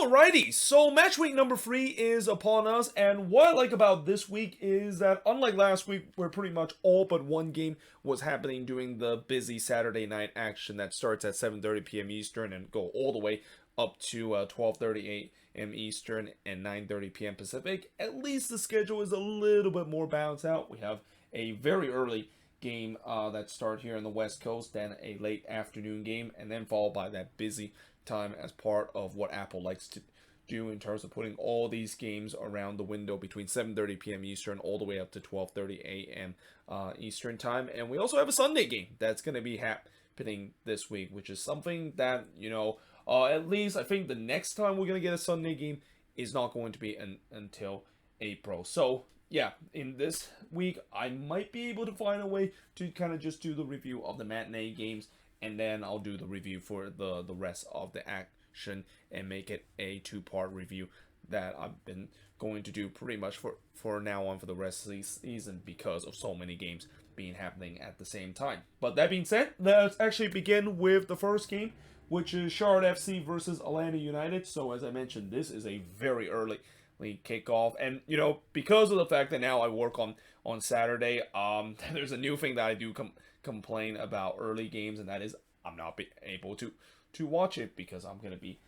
Alrighty, so match week number 3 is upon us, and what I like about this week is that unlike last week, where pretty much all but one game was happening during the busy Saturday night action that starts at 7:30 p.m. Eastern and go all the way up to 12:30 a.m. Eastern and 9:30 p.m. Pacific, at least the schedule is a little bit more balanced out. We have a very early game that start here on the West Coast, then a late afternoon game, and then followed by that busy time as part of what Apple likes to do in terms of putting all these games around the window between 7:30 p.m. Eastern all the way up to 12:30 a.m. Eastern time. And we also have a Sunday game that's going to be happening this week, which is something that, at least I think the next time we're going to get a Sunday game is not going to be until April. So yeah, in this week, I might be able to find a way to kind of just do the review of the matinee games, and then I'll do the review for the rest of the action and make it a two-part review that I've been going to do pretty much for now on for the rest of the season because of so many games being happening at the same time. But that being said, let's actually begin with the first game, which is Charlotte FC versus Atlanta United. So as I mentioned, this is a very early kickoff, and because of the fact that now I work on Saturday, there's a new thing that I do complain about early games, and that is I'm not able to watch it because I'm gonna be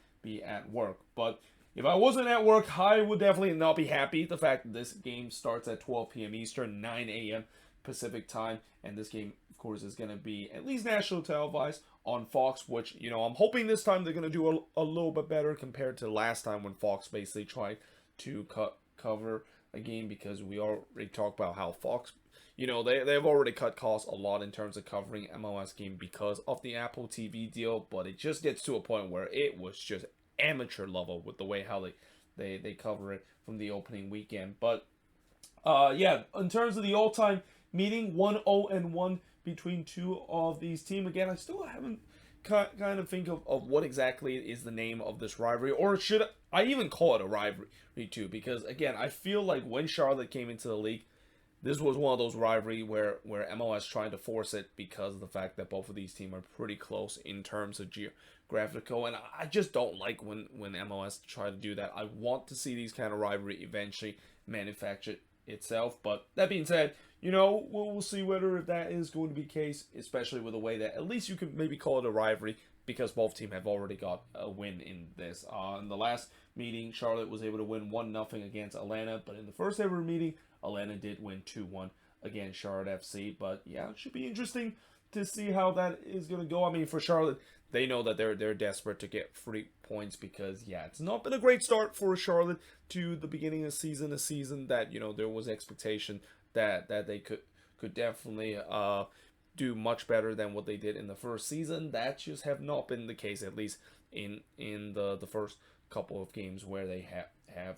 at work. But if I wasn't at work, I would definitely not be happy. The fact that this game starts at 12 p.m. Eastern, 9 a.m. Pacific time, and this game, of course, is gonna be at least national televised on Fox, which I'm hoping this time they're gonna do a little bit better compared to last time when Fox basically tried to cover a game, because we already talked about how Fox, they've already cut costs a lot in terms of covering MLS game because of the Apple TV deal, but it just gets to a point where it was just amateur level with the way how they cover it from the opening weekend. But yeah, in terms of the all-time meeting, 1-0-1 between two of these teams. Again, I still haven't kind of think of what exactly is the name of this rivalry, or should I even call it a rivalry too, because again, I feel like when Charlotte came into the league, this was one of those rivalry where MLS tried to force it because of the fact that both of these teams are pretty close in terms of geographical, and I just don't like when MLS try to do that. I want to see these kind of rivalry eventually manufacture itself, but that being said, we'll see whether that is going to be the case, especially with the way that at least you could maybe call it a rivalry because both teams have already got a win in this. In the last meeting, Charlotte was able to win 1-0 against Atlanta, but in the first ever meeting, Atlanta did win 2-1 against Charlotte FC. But yeah, it should be interesting to see how that is going to go. I mean, for Charlotte, they know that they're desperate to get 3 points because, yeah, it's not been a great start for Charlotte to the beginning of the season, a season that, there was expectation that they could definitely do much better than what they did in the first season. That just have not been the case, at least in the first couple of games where they have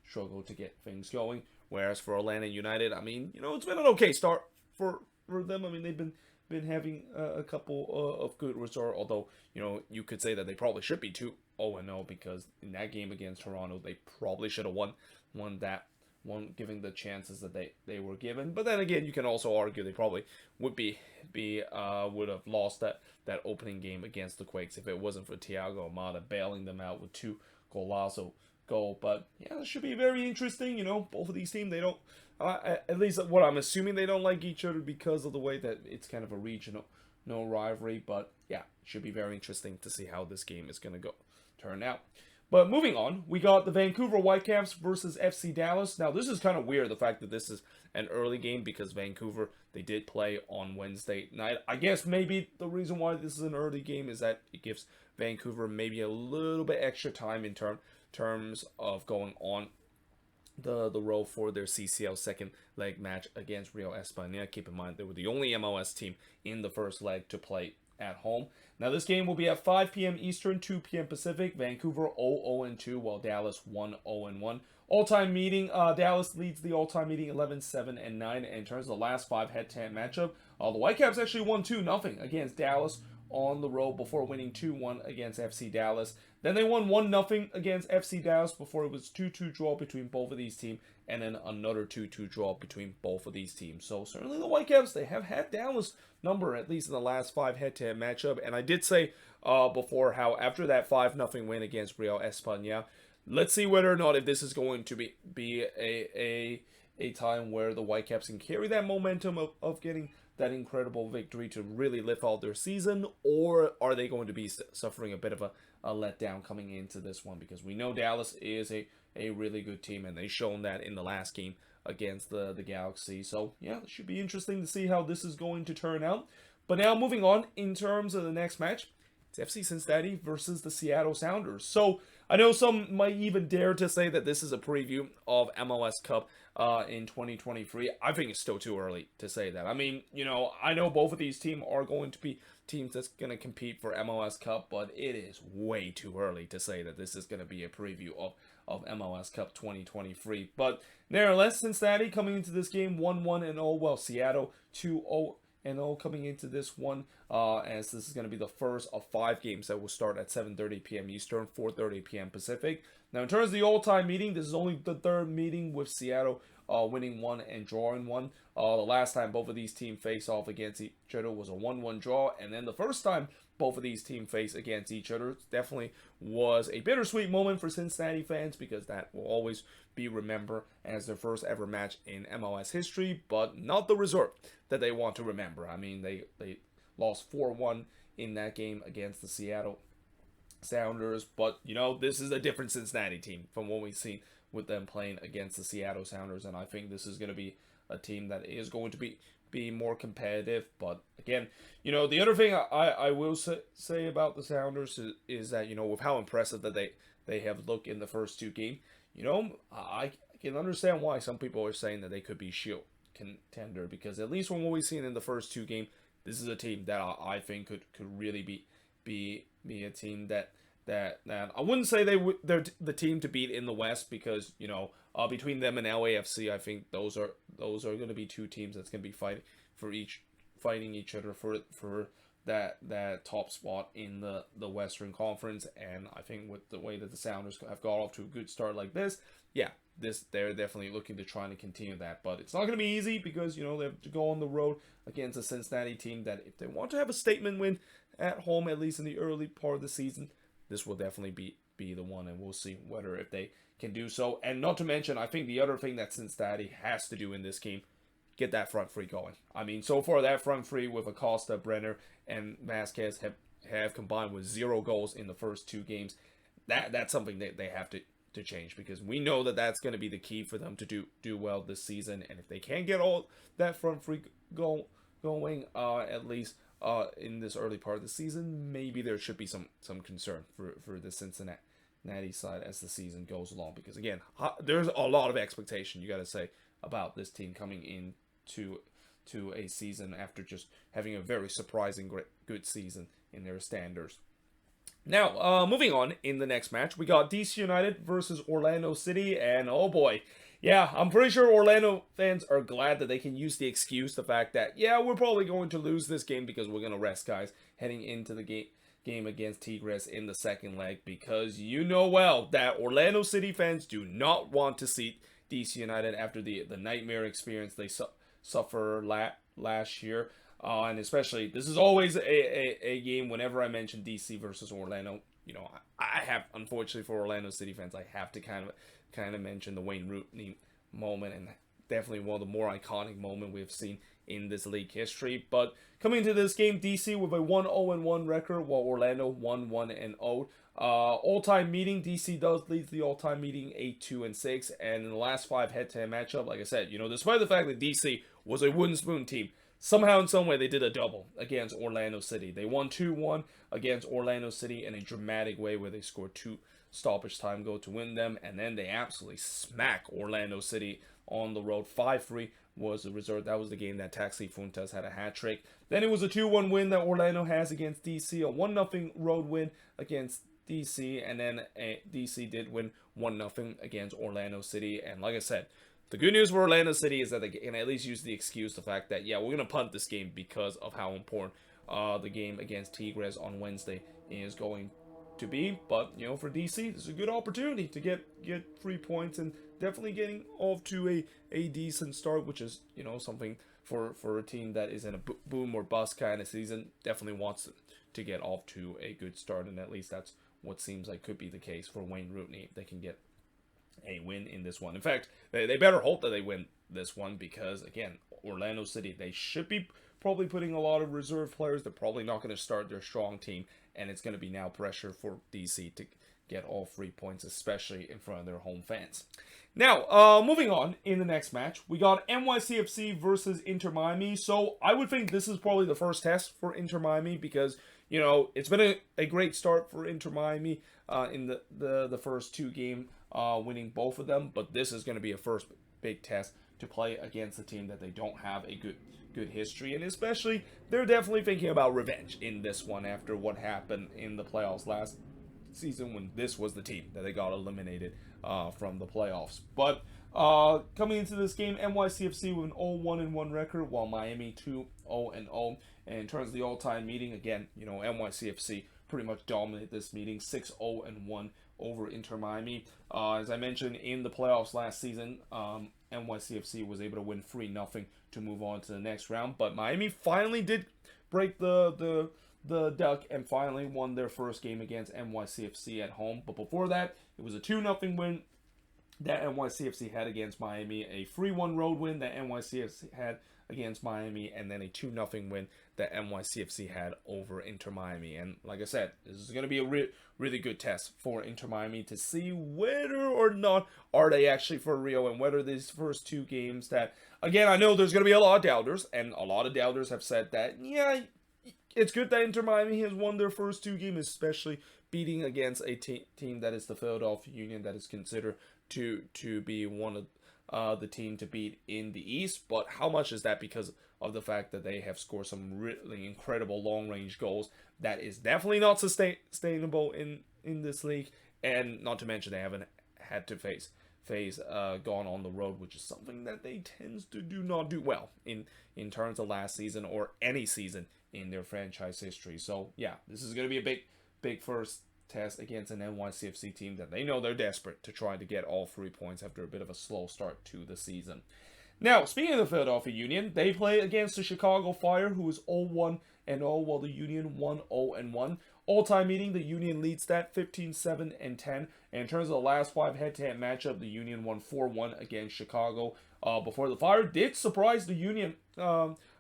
struggled to get things going. Whereas for Atlanta United, I mean, it's been an okay start for them. I mean, they've been having a couple of good results, although, you could say that they probably should be 2-0 because in that game against Toronto, they probably should have won that one, given the chances that they were given. But then again, you can also argue they probably would would have lost that opening game against the Quakes if it wasn't for Thiago Almada bailing them out with 2 golazo goal. But yeah, it should be very interesting. Both of these teams, they don't, at least what I'm assuming, they don't like each other because of the way that it's kind of a regional rivalry. But yeah, it should be very interesting to see how this game is going to turn out. But moving on, we got the Vancouver Whitecaps versus FC Dallas. Now, this is kind of weird, the fact that this is an early game, because Vancouver, they did play on Wednesday night. I guess maybe the reason why this is an early game is that it gives Vancouver maybe a little bit extra time in terms of going on the road for their CCL second leg match against Real España. Keep in mind, they were the only MLS team in the first leg to play at home. Now this game will be at 5 p.m. Eastern, 2 p.m. Pacific. Vancouver 0-2, while Dallas 1-1. All-time meeting, Dallas leads the all-time meeting 11-7-9. And in terms of the last 5 head-to-head matchup, the Whitecaps actually won 2-0 against Dallas on the road before winning 2-1 against FC Dallas. Then they won 1-0 against FC Dallas before it was 2-2 draw between both of these teams, and then another 2-2 draw between both of these teams. So certainly the Whitecaps, they have had Dallas number, at least in the last 5 head-to-head matchup. And I did say before how after that 5-0 win against Real España, let's see whether or not if this is going to be a time where the Whitecaps can carry that momentum of getting that incredible victory to really lift out their season, or are they going to be suffering a bit of a letdown coming into this one? Because we know Dallas is a really good team, and they've shown that in the last game against the Galaxy. So yeah, it should be interesting to see how this is going to turn out. But now moving on in terms of the next match, it's FC Cincinnati versus the Seattle Sounders. So I know some might even dare to say that this is a preview of MLS Cup in 2023. I think it's still too early to say that. I mean, I know both of these teams are going to be teams that's going to compete for MLS Cup, but it is way too early to say that this is going to be a preview of MLS Cup 2023. But nevertheless, Cincinnati coming into this game 1-1-0, while Seattle 2-0 coming into this one, as this is going to be the first of 5 games that will start at 7:30 p.m. Eastern, 4:30 p.m. Pacific. Now, in terms of the all-time meeting, this is only the 3rd meeting with Seattle winning 1 and drawing 1. The last time both of these teams faced off against each other was a 1-1 draw, and then the first time both of these teams faced against each other definitely was a bittersweet moment for Cincinnati fans, because that will always be remembered as their first ever match in MLS history, but not the result that they want to remember. I mean, they lost 4-1 in that game against the Seattle Sounders, but this is a different Cincinnati team from what we've seen with them playing against the Seattle Sounders, and I think this is going to be a team that is going to be more competitive. But again, the other thing I will say about the Sounders is that, with how impressive that they have looked in the first 2 games, I can understand why some people are saying that they could be Shield contender, because at least from what we've seen in the first 2 games, this is a team that I think could really be a team that I wouldn't say they're the team to beat in the West, because between them and LAFC, I think those are going to be 2 teams that's going to be fighting each other for that top spot in the Western Conference. And I think with the way that the Sounders have got off to a good start like this, they're definitely looking to try and continue that. But it's not going to be easy, because they have to go on the road against a Cincinnati team that, if they want to have a statement win at home, at least in the early part of the season, this will definitely be the one, and we'll see whether if they can do so. And not to mention, I think the other thing that Cincinnati has to do in this game, get that front three going. I mean, so far that front three with Acosta, Brenner, and Vasquez have combined with 0 goals in the first 2 games. That's something that they have to change, because we know that that's going to be the key for them to do well this season. And if they can't get all that front three going, at least in this early part of the season, maybe there should be some concern for the Cincinnati side as the season goes along, because again, there's a lot of expectation, you got to say, about this team coming into a season after just having a very surprising good season in their standards. Now, moving on in the next match, we got DC United versus Orlando City, and oh boy, yeah, I'm pretty sure Orlando fans are glad that they can use the fact that, we're probably going to lose this game because we're going to rest guys heading into the game against Tigres in the second leg, because you know well that Orlando City fans do not want to see DC United after the nightmare experience they suffered last year. And especially, this is always a game whenever I mention DC versus Orlando. I have, unfortunately for Orlando City fans, I have to kind of mention the Wayne Rooney moment, and definitely one of the more iconic moments we've seen in this league history. But coming into this game, DC with a 1-0-1 record, while Orlando 1-1-0. All-time meeting, DC does lead the all-time meeting 8-2-6, and in the last 5 head-to-head matchup, like I said, despite the fact that DC was a wooden spoon team, somehow in some way they did a double against Orlando City. They won 2-1 against Orlando City in a dramatic way, where they scored 2 stoppage time goal to win them, and then they absolutely smack Orlando City on the road. 5-3 was the result. That was the game that Taxi Fuentes had a hat trick. Then it was a 2-1 win that Orlando has against DC, a 1-0 road win against DC, and then DC did win 1-0 against Orlando City. And like I said, the good news for Orlando City is that they can at least use the fact that, we're going to punt this game because of how important the game against Tigres on Wednesday is going to be. But, for DC, this is a good opportunity to get 3 points, and definitely getting off to a decent start, which is, something for a team that is in a boom or bust kind of season, definitely wants to get off to a good start, and at least that's what seems like could be the case for Wayne Rooney. They can get a win in this one. In fact, they better hope that they win this one because, again, Orlando City, they should be probably putting a lot of reserve players. They're probably not going to start their strong team, and it's going to be now pressure for DC to get all 3 points, especially in front of their home fans. Now, moving on in the next match, we got NYCFC versus Inter Miami. So I would think this is probably the first test for Inter Miami because, you know, it's been a great start for Inter Miami in the first 2 games, winning both of them. But this is going to be a first big test to play against a team that they don't have a good history, and especially they're definitely thinking about revenge in this one after what happened in the playoffs last season when this was the team that they got eliminated from the playoffs. But coming into this game, NYCFC with an 0-1-1 record, while Miami 2-0-0. And in terms of the all-time meeting, again, you know, NYCFC pretty much dominated this meeting, 6-0-1 over Inter Miami. As I mentioned in the playoffs last season, NYCFC was able to win 3-0 to move on to the next round. But Miami finally did break the duck and finally won their first game against NYCFC at home. But before that, it was a 2-0 win that NYCFC had against Miami, a 3-1 road win that NYCFC had against Miami, and then a 2-0 win that NYCFC had over Inter Miami. And like I said, this is going to be a really good test for Inter Miami to see whether or not are they actually for real, and whether these first 2 games that, again, I know there's going to be a lot of doubters, and a lot of doubters have said that, yeah, it's good that Inter Miami has won their first 2 games, especially beating against a team that is the Philadelphia Union, that is considered to be one of the team to beat in the East. But how much is that because of the fact that they have scored some really incredible long-range goals that is definitely not sustainable in this league, and not to mention they haven't had to face gone on the road, which is something that they tend to do not do well in terms of last season or any season in their franchise history. So yeah, this is going to be a big first test against an NYCFC team that they know they're desperate to try to get all 3 points after a bit of a slow start to the season. Now, speaking of the Philadelphia Union, they play against the Chicago Fire, who is 0-1-0, while the Union 1-0-1. All-time meeting, the Union leads that 15-7-10. And in terms of the last 5 head-to-head matchup, the Union won 4-1 against Chicago. Before the Fire did surprise the Union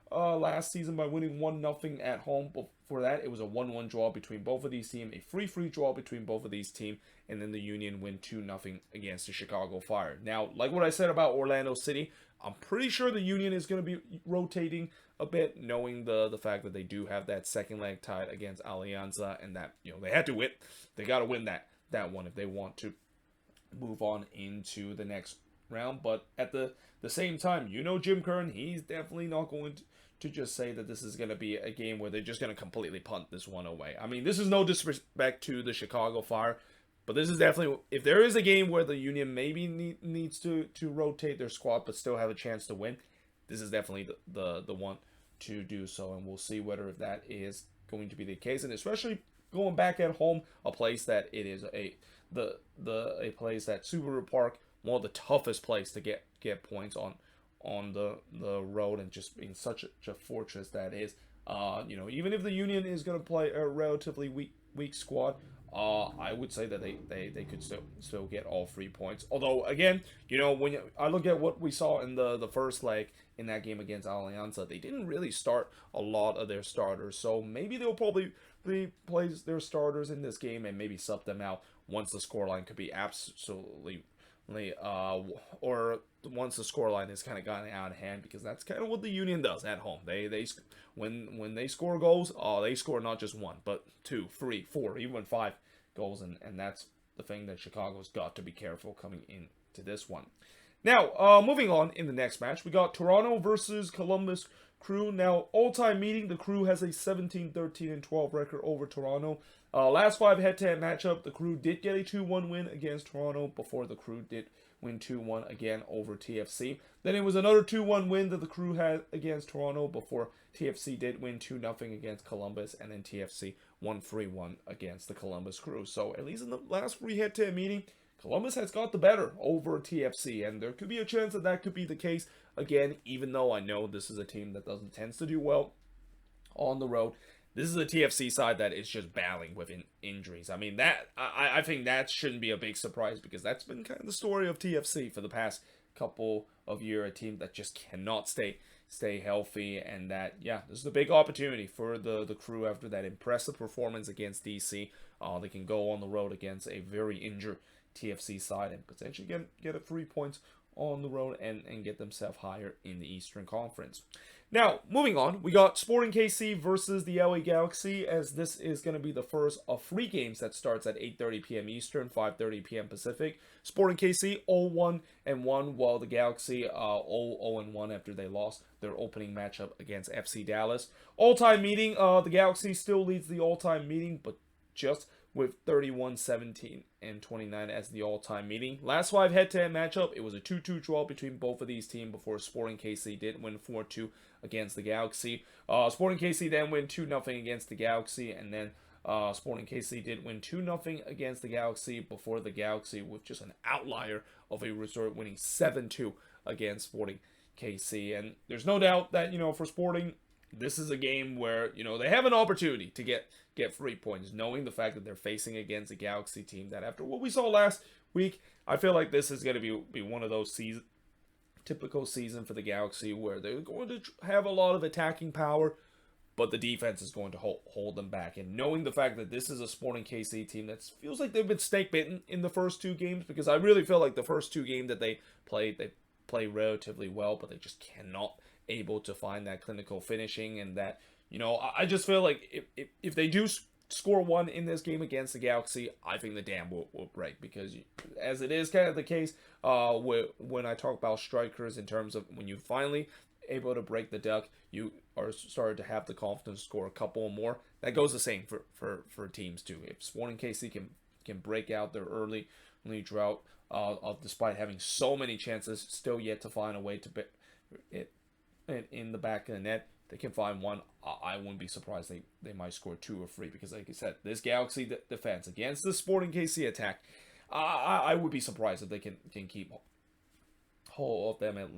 last season by winning 1-0 at home. Before that, it was a 1-1 draw between both of these teams, a free draw between both of these teams, and then the Union win 2-0 against the Chicago Fire. Now, like what I said about Orlando City, I'm pretty sure the Union is going to be rotating a bit, knowing the fact that they do have that second leg tied against Alianza, and that, you know, they had to win. They got to win that one if they want to move on into the next round. But at the same time, you know, Jim Curran, he's definitely not going to just say that this is going to be a game where they're just going to completely punt this one away. I mean, this is no disrespect to the Chicago Fire, but this is definitely, if there is a game where the Union maybe needs to rotate their squad but still have a chance to win, this is definitely the one to do so, and we'll see whether that is going to be the case. And especially going back at home, a place that it is a place that Subaru Park, one of the toughest place to get points on the road, and just being such a fortress that is. You know, even if the Union is going to play a relatively weak squad, I would say that they could still get all 3 points. Although, again, you know, when I look at what we saw in the first leg in that game against Alianza, they didn't really start a lot of their starters. So maybe they'll probably play their starters in this game and maybe sub them out once the scoreline could be absolutely or once the scoreline has kind of gotten out of hand, because that's kind of what the Union does at home. They when they score goals, they score not just 1, but 2, 3, 4, even 5 goals, and that's the thing that Chicago's got to be careful coming into this one. Now, moving on in the next match, we got Toronto versus Columbus Crew. Now, all-time meeting, the Crew has a 17-13-12 record over Toronto. Last 5 head-to-head matchup, the Crew did get a 2-1 win against Toronto before the Crew did win 2-1 again over TFC. Then it was another 2-1 win that the Crew had against Toronto before TFC did win 2-0 against Columbus, and then TFC won 3-1 against the Columbus Crew. So at least in the last 3 head-to-head meeting, Columbus has got the better over TFC, and there could be a chance that could be the case again, even though I know this is a team that tends to do well on the road. this is a TFC side that is just battling with injuries. I mean, I think that shouldn't be a big surprise because that's been kind of the story of TFC for the past couple of years. A team that just cannot stay healthy, and that, yeah, this is a big opportunity for the crew after that impressive performance against DC. They can go on the road against a very injured TFC side and potentially get a 3 points on the road and get themselves higher in the Eastern Conference. Now, moving on, we got Sporting KC versus the LA Galaxy, as this is going to be the first of 3 games that starts at 8:30 p.m. Eastern, 5:30 p.m. Pacific. Sporting KC 0-1-1, while the Galaxy 0-1 after they lost their opening matchup against FC Dallas. All-time meeting, the Galaxy still leads the all-time meeting, but just with 31, 17, and 29 as the all-time meeting. Last 5 head-to-head matchup, it was a 2-2 draw between both of these teams before Sporting KC did win 4-2 against the Galaxy. Sporting KC then win 2-0 against the Galaxy, and then Sporting KC did win 2-0 against the Galaxy before the Galaxy, with just an outlier of a resort, winning 7-2 against Sporting KC. And there's no doubt that, for Sporting, this is a game where, they have an opportunity to get 3 points, knowing the fact that they're facing against a Galaxy team that, after what we saw last week, I feel like this is going to be one of those typical season for the Galaxy where they're going to have a lot of attacking power, but the defense is going to hold them back. And knowing the fact that this is a Sporting KC team that feels like they've been snake bitten in the first 2 games, because I really feel like the first 2 games that they play relatively well, but they just cannot able to find that clinical finishing, and that, I just feel like if they do score 1 in this game against the Galaxy, I think the dam will break, because as it is kind of the case when I talk about strikers, in terms of when you finally able to break the duck, you are started to have the confidence to score a couple more. That goes the same for teams too. If Sporting KC can break out their early drought, despite having so many chances, still yet to find a way to it in the back of the net, they can find 1. I wouldn't be surprised they might score 2 or 3, because like I said, this Galaxy defense against the Sporting KC attack, I would be surprised if they can keep hold of them at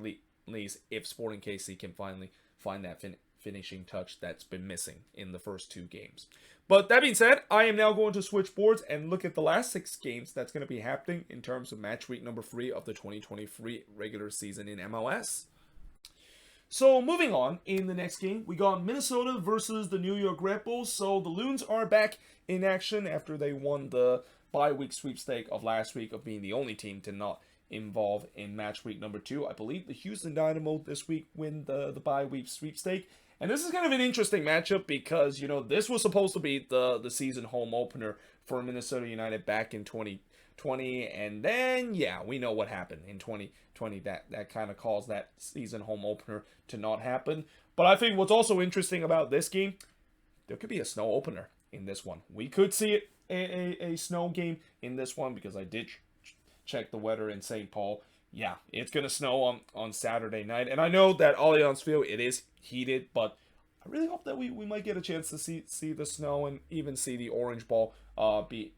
least, if Sporting KC can finally find that finishing touch that's been missing in the first 2 games. But that being said, I am now going to switch boards and look at the last 6 games that's going to be happening in terms of match week number 3 of the 2023 regular season in MLS. So moving on, in the next game, we got Minnesota versus the New York Red Bulls. So the Loons are back in action after they won the bye-week sweepstake of last week, of being the only team to not involve in match week number 2. I believe the Houston Dynamo this week win the bye-week sweepstake. And this is kind of an interesting matchup because, this was supposed to be the season home opener for Minnesota United back in 2020. And then, yeah, we know what happened in 2020. That kind of caused that season home opener to not happen. But I think what's also interesting about this game, there could be a snow opener in this one. We could see it a snow game in this one, because I did check the weather in St. Paul. Yeah, it's going to snow on Saturday night. And I know that Allianz Field, it is heated, but I really hope that we might get a chance to see the snow and even see the orange ball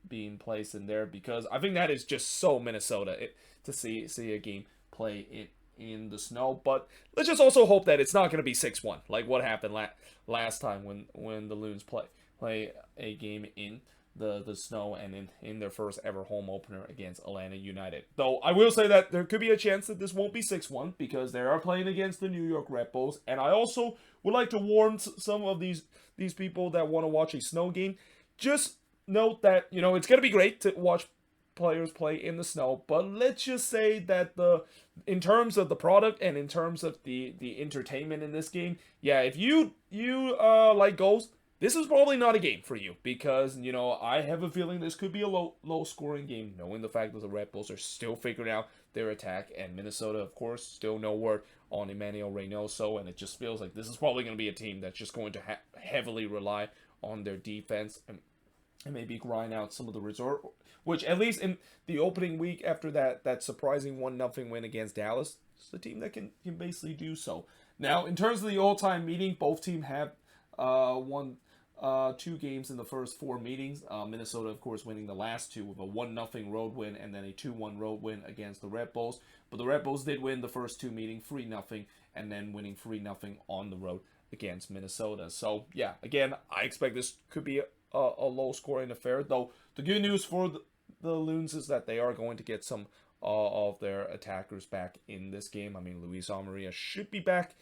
being placed in there, because I think that is just so Minnesota to see a game play in the snow. But let's just also hope that it's not going to be 6-1 like what happened last time when the Loons play a game in the snow and in their first ever home opener against Atlanta United. Though I will say that there could be a chance that this won't be 6-1, because they are playing against the New York Red Bulls. And I also would like to warn some of these people that want to watch a snow game. Just note that, it's going to be great to watch players play in the snow, but let's just say that in terms of the product and in terms of the entertainment in this game, yeah, if you like goals, this is probably not a game for you, because, I have a feeling this could be a low scoring game, knowing the fact that the Red Bulls are still figuring out their attack, and Minnesota, of course, still no word on Emmanuel Reynoso, and it just feels like this is probably going to be a team that's just going to heavily rely on their defense and maybe grind out some of the resort, which at least in the opening week after that surprising 1-0 win against Dallas, it's the team that can basically do so. Now, in terms of the all-time meeting, both teams have won 2 games in the first 4 meetings. Minnesota, of course, winning the last 2 with a 1-0 road win and then a 2-1 road win against the Red Bulls. But the Red Bulls did win the first 2 meetings 3-0, and then winning 3-0 on the road against Minnesota. So yeah, again, I expect this could be a low scoring affair. Though the good news for the Loons is that they are going to get some of their attackers back in this game. I mean, Luis Amarilla should be back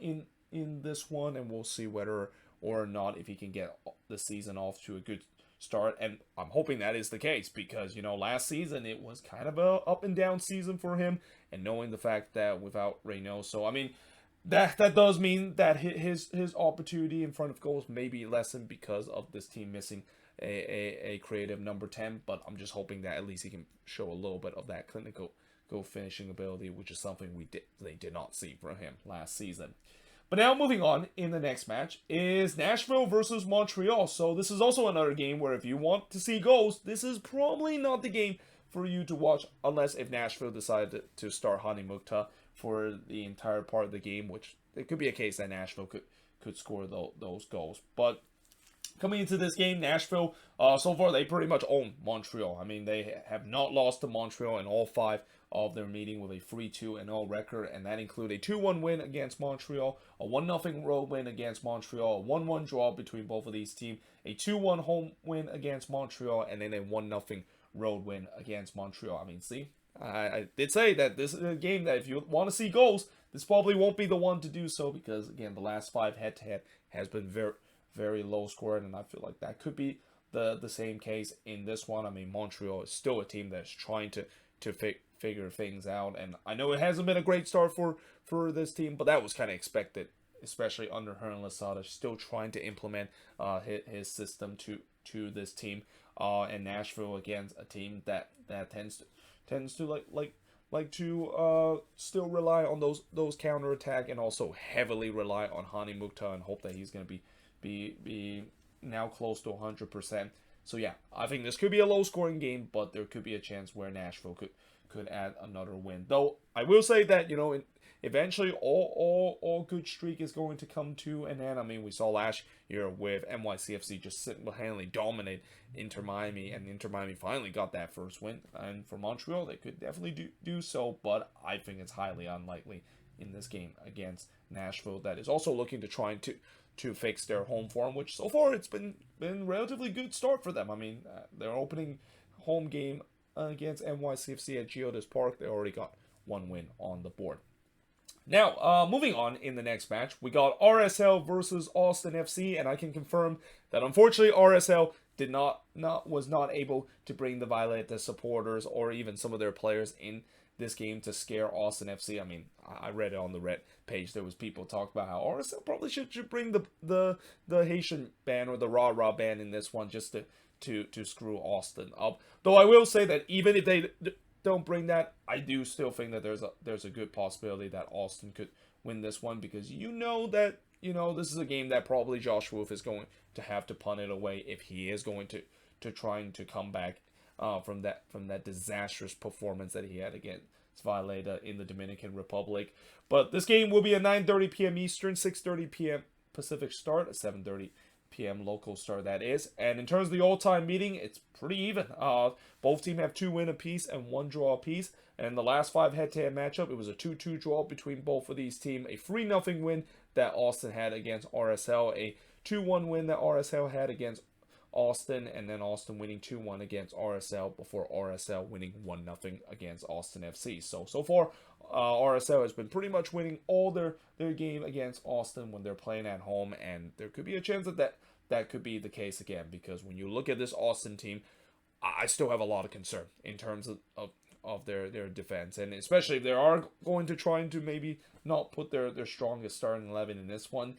in this one, and we'll see whether or not if he can get the season off to a good start. And I'm hoping that is the case because, you know, last season it was kind of a up and down season for him, and knowing the fact that without Reynoso, I mean, that does mean that his opportunity in front of goals may be lessened because of this team missing a creative number 10, but I'm just hoping that at least he can show a little bit of that clinical goal finishing ability, which is something they did not see from him last season. But now moving on, in the next match is Nashville versus Montreal. So this is also another game where if you want to see goals, this is probably not the game for you to watch unless if Nashville decided to start Hani Mukhtar for the entire part of the game, which it could be a case that Nashville could score those goals. But coming into this game, Nashville, so far they pretty much own Montreal. I mean, they have not lost to Montreal in all 5 of their meeting with a 3-2-0 record, and that include a 2-1 win against Montreal, a 1-0 road win against Montreal, a 1-1 draw between both of these teams, a 2-1 home win against Montreal, and then a 1-0 road win against Montreal. I mean, see, I did say that this is a game that if you want to see goals, this probably won't be the one to do so because, again, the last 5 head-to-head has been very, very low scoring, and I feel like that could be the same case in this one. I mean, Montreal is still a team that's trying to figure things out, and I know it hasn't been a great start for this team, but that was kind of expected, especially under Hernan Losada, still trying to implement his system to this team. And Nashville, again, a team that tends to like to still rely on those counterattack and also heavily rely on Hani Mukhtar and hope that he's going to be now close to 100%. So yeah, I think this could be a low scoring game, but there could be a chance where Nashville could add another win. Though I will say that, you know, eventually all good streak is going to come to an end. I mean, we saw last year with NYCFC just single-handedly dominate Inter Miami, and Inter Miami finally got that first win. And for Montreal, they could definitely do so, but I think it's highly unlikely in this game against Nashville that is also looking to try to fix their home form, which so far it's been relatively good start for them. I mean, their opening home game against NYCFC at Geodis Park, they already got 1 win on the board. Now, moving on in the next match, we got RSL versus Austin FC, and I can confirm that unfortunately RSL was not able to bring the Violeta supporters or even some of their players in this game to scare Austin FC. I mean, I read it on the Red page. There was people talk about how RSL probably should bring the Haitian band or the Rah Rah band in this one just to screw Austin up. Though I will say that even if they don't bring that, I do still think that there's a good possibility that Austin could win this one because you know that this is a game that probably Josh Wolf is going to have to punt it away if he is going to trying to come back from that disastrous performance that he had against Violeta in the Dominican Republic. But this game will be a 9:30 p.m. Eastern, 6:30 p.m. Pacific start, a 7:30 p.m. local start that is. And in terms of the all-time meeting, it's pretty even. Both teams have 2 win apiece and 1 draw apiece. And in the last 5 head-to-head matchup, it was a 2-2 draw between both of these teams. A 3-0 win that Austin had against RSL, a 2-1 win that RSL had against Austin, and then Austin winning 2-1 against RSL before RSL winning 1-0 against Austin FC. So far, RSL has been pretty much winning all their game against Austin when they're playing at home, and there could be a chance that could be the case again, because when you look at this Austin team, I still have a lot of concern in terms of their defense, and especially if they are going to try to maybe not put their strongest starting 11 in this one.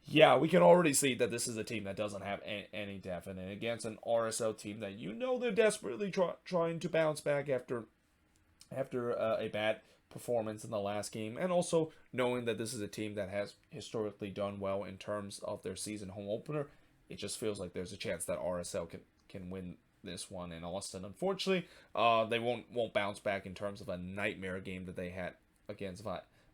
Yeah, we can already see that this is a team that doesn't have any depth, and against an RSL team that they're desperately trying to bounce back after a bad performance in the last game, and also knowing that this is a team that has historically done well in terms of their season home opener, it just feels like there's a chance that RSL can win this one. And Austin, unfortunately, they won't bounce back in terms of a nightmare game that they had against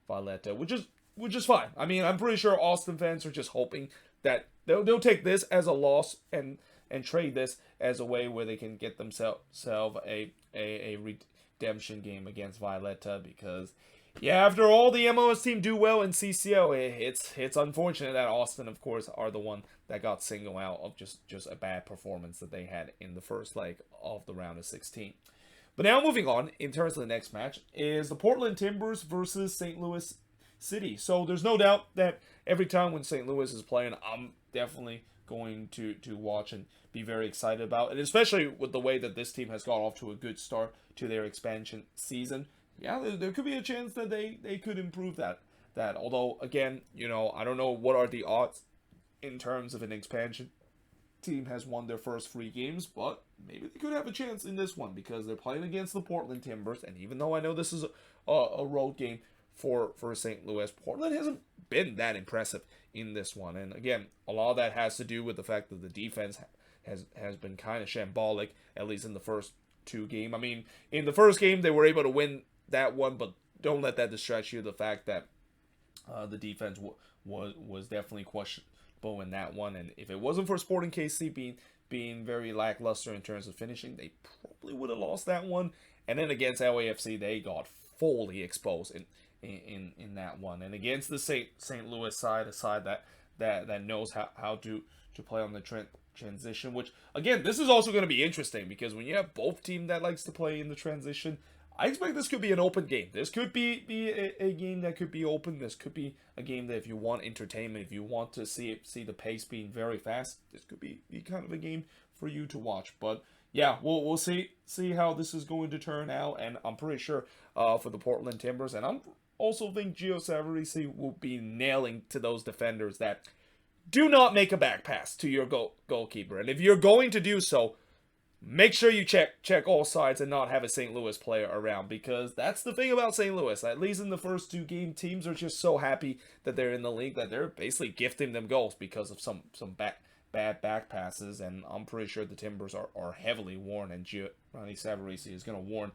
Violeta, which is fine. I mean, I'm pretty sure Austin fans are just hoping that they'll take this as a loss and trade this as a way where they can get themselves a redemption game against Violeta, because Yeah, after all the MLS team do well in CCL, it's unfortunate that Austin, of course, are the one that got singled out of just a bad performance that they had in the first leg of the round of 16. But now moving on, in terms of the next match, is the Portland Timbers versus St. Louis City. So there's no doubt that every time when St. Louis is playing, I'm definitely going to watch and be very excited about it, especially with the way that this team has got off to a good start to their expansion season. Yeah, there could be a chance that they could improve that. Although again, I don't know what are the odds in terms of an expansion team has won their first 3 games, but maybe they could have a chance in this one because they're playing against the Portland Timbers, and even though I know this is a road game for St. Louis, Portland hasn't been that impressive in this one, and again, a lot of that has to do with the fact that the defense has been kind of shambolic, at least in the first 2 games. I mean, in the first game they were able to win that one, but don't let that distract you. The fact that the defense was definitely questionable in that one, and if it wasn't for Sporting KC being very lackluster in terms of finishing, they probably would have lost that one. And then against LAFC, they got fully exposed in that one. And against the St. Louis side, a side that knows how to play on the transition, which again, this is also going to be interesting because when you have both team that likes to play in the transition, I expect this could be an open game. This could be a game that could be open. This could be a game that if you want entertainment, if you want to see the pace being very fast, this could be kind of a game for you to watch. But yeah, we'll see how this is going to turn out, and I'm pretty sure for the Portland Timbers, and I'm also think Gio Savarese will be nailing to those defenders that do not make a back pass to your goalkeeper, and if you're going to do so, make sure you check all sides and not have a St. Louis player around, because that's the thing about St. Louis. At least in the first 2 game, teams are just so happy that they're in the league that they're basically gifting them goals because of some bad back passes, and I'm pretty sure the Timbers are heavily warned, and Giovanni Savarese is going to warn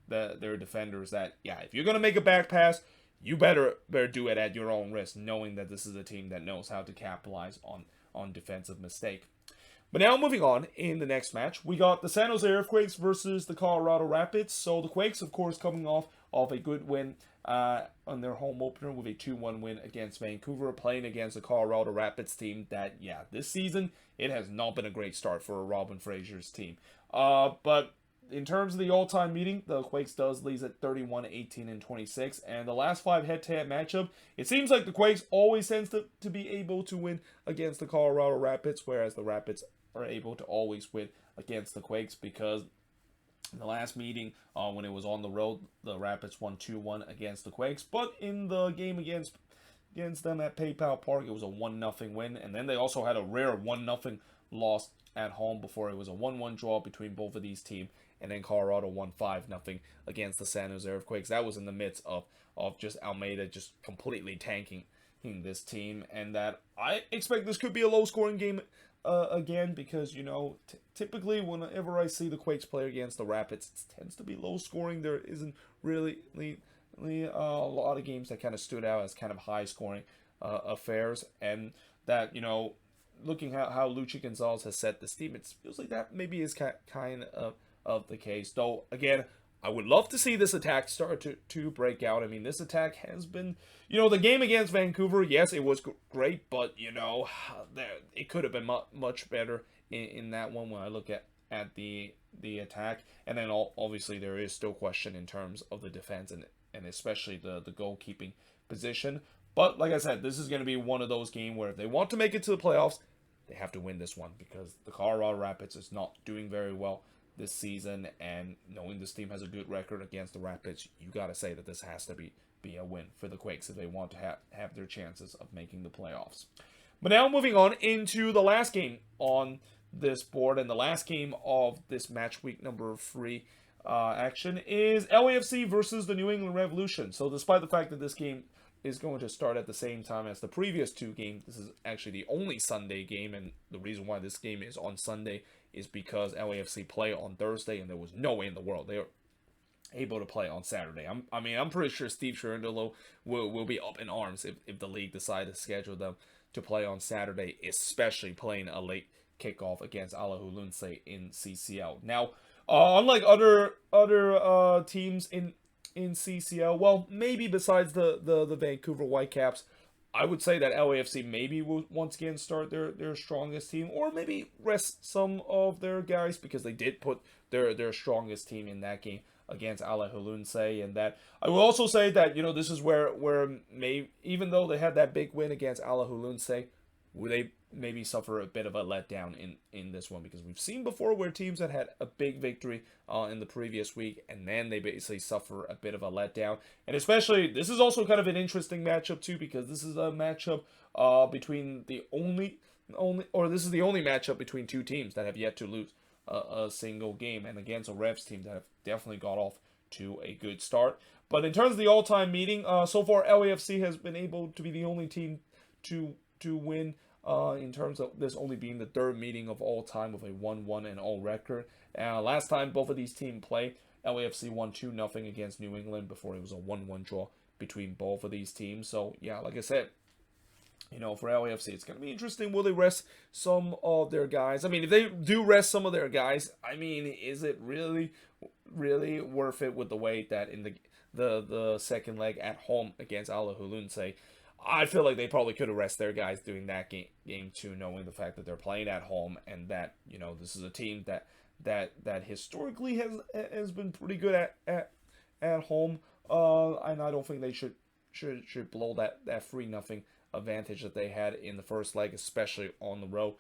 their defenders that, yeah, if you're going to make a back pass, you better do it at your own risk, knowing that this is a team that knows how to capitalize on defensive mistake. But now moving on, in the next match, we got the San Jose Earthquakes versus the Colorado Rapids. So the Quakes, of course, coming off a good win on their home opener with a 2-1 win against Vancouver, playing against the Colorado Rapids team that, yeah, this season, it has not been a great start for Robin Fraser's team. But in terms of the all-time meeting, the Quakes does lead at 31, 18, and 26. And the last 5 head-to-head matchup, it seems like the Quakes always tends to be able to win against the Colorado Rapids, whereas the Rapids are able to always win against the Quakes, because in the last meeting, when it was on the road, the Rapids won 2-1 against the Quakes. But in the game against them at PayPal Park, it was a 1-0 win. And then they also had a rare 1-0 loss at home before it was a 1-1 draw between both of these teams. And then Colorado won 5-0 against the San Jose Earthquakes. That was in the midst of just Almeida just completely tanking this team. And that I expect this could be a low-scoring game again, because, typically whenever I see the Quakes play against the Rapids, it tends to be low-scoring. There isn't really a lot of games that kind of stood out as kind of high-scoring affairs. And that, looking at how Luchi Gonzalez has set this team, it feels like that maybe is kind of the case. Though, again, I would love to see this attack start to break out. I mean, this attack has been, the game against Vancouver, yes, it was great, but, it could have been much better in that one when I look at the attack. And then obviously there is still question in terms of the defense and especially the goalkeeping position. But like I said, this is going to be one of those games where if they want to make it to the playoffs, they have to win this one, because the Colorado Rapids is not doing very well this season, and knowing this team has a good record against the Rapids, you gotta say that this has to be a win for the Quakes if they want to have their chances of making the playoffs. But now moving on into the last game on this board, and the last game of this match week number 3 action is LAFC versus the New England Revolution. So despite the fact that this game is going to start at the same time as the previous 2 games, this is actually the only Sunday game, and the reason why this game is on Sunday is because LAFC play on Thursday, and there was no way in the world they were able to play on Saturday. I'm pretty sure Steve Cherundolo will be up in arms if the league decide to schedule them to play on Saturday, especially playing a late kickoff against Alajuelense in CCL. Now, unlike other teams in in CCL, well, maybe besides the Vancouver Whitecaps, I would say that LAFC maybe will once again start their strongest team, or maybe rest some of their guys, because they did put their strongest team in that game against Alahulunse. And that I will also say that, this is where even though they had that big win against Alahulunse, will they maybe suffer a bit of a letdown in this one, because we've seen before where teams that had a big victory in the previous week, and then they basically suffer a bit of a letdown. And especially, this is also kind of an interesting matchup too, because this is a matchup between the only matchup between two teams that have yet to lose a single game, and against a Revs team that have definitely got off to a good start. But in terms of the all-time meeting, so far LAFC has been able to be the only team to win, in terms of this only being the third meeting of all time with a 1-1 record. Last time both of these teams played, LAFC won 2-0 against New England before it was a 1-1 draw between both of these teams. So yeah, like I said, for LAFC, it's going to be interesting. Will they rest some of their guys? I mean, if they do rest some of their guys, I mean, is it really worth it with the way that in the second leg at home against Alahulunse, I feel like they probably could have rested their guys doing that game too, knowing the fact that they're playing at home, and that this is a team that historically has been pretty good at home. And I don't think they should blow that 3-0 advantage that they had in the first leg, especially on the road.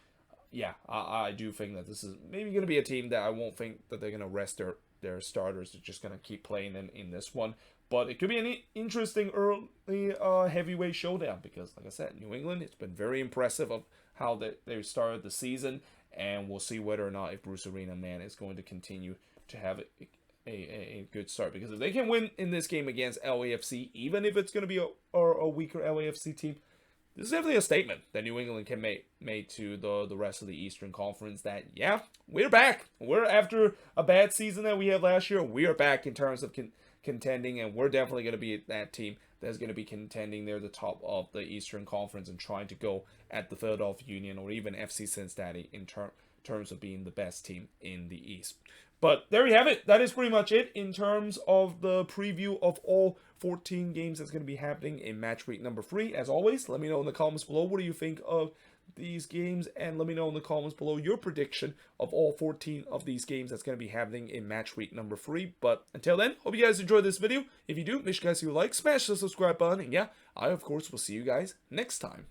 Yeah, I do think that this is maybe going to be a team that I won't think that they're going to rest their starters. They're just going to keep playing in this one. But it could be an interesting early heavyweight showdown, because, like I said, New England, it's been very impressive of how they started the season, and we'll see whether or not if Bruce Arena Man is going to continue to have a good start. Because if they can win in this game against LAFC, even if it's going to be a weaker LAFC team, this is definitely a statement that New England can make to the rest of the Eastern Conference that, yeah, we're back. We're, after a bad season that we had last year, we are back in terms of contending, and we're definitely going to be that team that's going to be contending near the top of the Eastern Conference and trying to go at the Philadelphia Union or even FC Cincinnati in terms of being the best team in the East. But there you have it. That is pretty much it in terms of the preview of all 14 games that's going to be happening in match week number 3. As always, let me know in the comments below what do you think of these games, and let me know in the comments below your prediction of all 14 of these games that's going to be happening in match week number 3. But until then, hope you guys enjoyed this video. If you do, make sure you guys leave a like, smash the subscribe button, and yeah, I of course will see you guys next time.